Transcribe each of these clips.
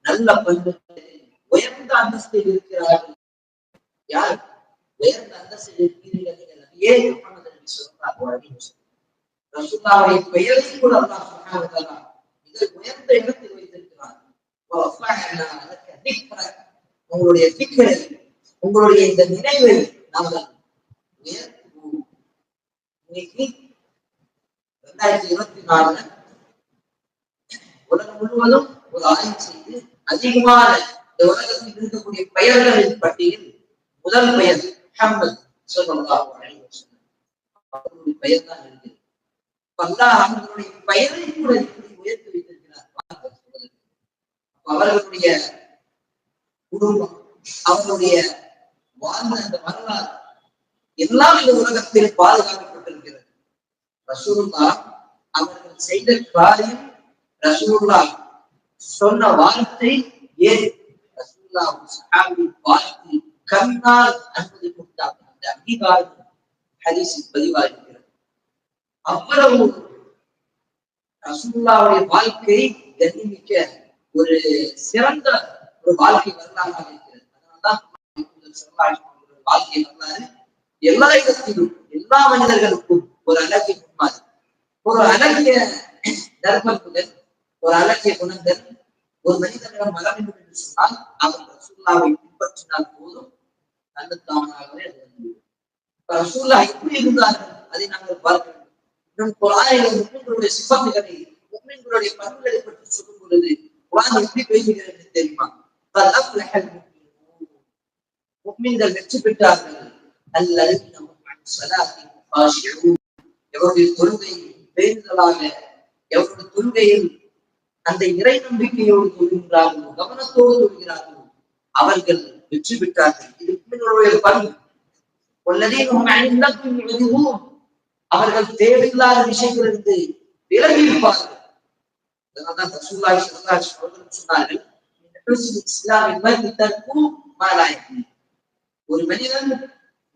நல்ல பெண்கள் உயர்ந்த அந்தஸ்தில் இருக்கிறார்கள். யார் உயர்ந்த அந்தஸ்தில் இருக்கிறீர்கள் ரசூலுல்லாஹ்வுடைய பெயரை கூட அல்லாஹ் சுப்ஹானஹு வ தஆலா மிக உயர்ந்த இடத்தில் வைத்திருக்கிறார். உங்களுடைய திக்கரை, உங்களுடைய இந்த நினைவை நாங்கள் உயர்த்துவோம். இன்னைக்கு 2024 உலகம் முழுவதும் ஒரு ஆய்வு செய்து அதிகமான இந்த உலகத்தில் இருக்கக்கூடிய பெயர்களின் பட்டியல் முதல் பெயர் முஹம்மது ஸல்லல்லாஹு அலைஹி வஸல்லம் அவருடைய பெயர் தான் இருக்கு. அல்லாஹ் அவர்களுடைய பெயரை கூட இப்படி உயர்த்தி வைத்திருக்கிறார். அவர்களுடைய குடும்பம், அவர்களுடைய வாழ்ந்த அந்த வரலாறு எல்லாம் இந்த உலகத்தில் பாதுகாக்கப்பட்டிருக்கிறது. ரசூலுல்லாஹ் அவர்கள் செய்த காரியம், ரசூலுல்லாஹ் சொன்ன வார்த்தை ஏன் ரசூலுல்லாஹ் சஹாபியின் வார்த்தை கண்ணால் அனுமதி கொடுத்தாங்க. அந்த அங்கீகாரம் ஹதீஸில் பதிவாகிறது. அவ்வளவு ரசூலுல்லாஹ்வுடைய வாழ்க்கை கண்ணிமிக்க ஒரு சிறந்த ஒரு வாழ்க்கை வரலாறாக இருக்கிறது. அதனால்தான் வாழ்க்கை வரலாறு எல்லா இடத்திலும் எல்லா மனிதர்களுக்கும் ஒரு அழகிய முன்மாதிரி, ஒரு அழகிய தர்மத்துடன், ஒரு அழகிய குணங்கள் ஒரு மனிதனிடம் வர வேண்டும் என்று சொன்னால் அவர் ரசூலுல்லாஹ்வை பின்பற்றினால் போதும், தன்னைத்தானாகவே அது வந்துவிடும். ரசூலுல்லாஹ் எப்படி இருந்தார்கள் அதை நாங்கள் பார்க்க வேண்டும். இன்னும் குர்ஆனில் முஃமின்களுடைய சிஃபத்துகளை, முஃமின்களுடைய பண்புகளை பற்றி சொல்லும் பொழுது குர்ஆன் எப்படி பேசுகிறது தெரியுமா? முஃமின்கள் வெற்றி பெற்றார்கள். அல்லதீன ஹும் அன் ஸலாத்திஹிம் காஷிஊன், எவருடைய தொழுகை பேணுதலாக, எவருடைய தொழுகையில் அந்த இறை நம்பிக்கையோடு தொழுகிறார்களோ, கவனத்தோடு தொழுகிறார்களோ, அவர்கள் வெற்றி பெற்றார்கள். இது முஃமின்களுடைய பண்பு. வல்லதீன ஹும் அன் லக்வி முஅரிதூன், அவர்கள் தேவையில்லாத விஷயங்களிலிருந்து விலகி இருப்பார்கள். அதனால்தான் ரசூலுல்லாஹி ஸல்லல்லாஹு அலைஹி வஸல்லம் சொன்னார்கள், இஸ்லாமின் மர்இ தர்கு மா லா யஹ்னி. ஒரு மனிதன்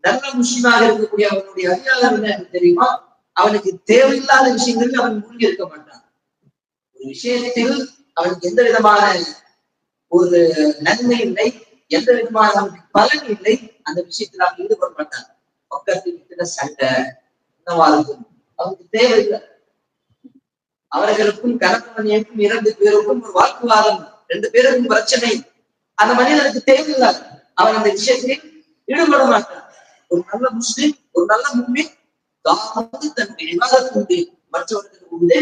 நல்ல முஸ்லிமாக இருக்கக்கூடிய அவனுடைய அடையாளம் என்ன தெரியுமா? அவனுக்கு தேவையில்லாத விஷயங்களில் அவன் மூழ்கி இருக்க மாட்டான். ஒரு விஷயத்தில் அவனுக்கு எந்த விதமான ஒரு நன்மை இல்லை, எந்த விதமான அவனுக்கு பலன் இல்லை, அந்த விஷயத்தில் அவன் ஈடுபட மாட்டான். பக்கத்தில் இருக்கிற சண்டை என்னவா இருக்கும், அவனுக்கு தேவையில்லை. அவர்களுக்கும் கணவனுக்கும் 2 பேருக்கும் ஒரு வாக்குவாதம், 2 பேருக்கும் பிரச்சனை, அந்த மனிதனுக்கு தேவையில்லை, அவன் அந்த விஷயத்தில் ஈடுபட மாட்டான். ஒரு நல்ல முஸ்லிம், ஒரு நல்ல முஃமின் தன்னுடைய இபாதத் கொண்டு மற்றவர்களுக்கு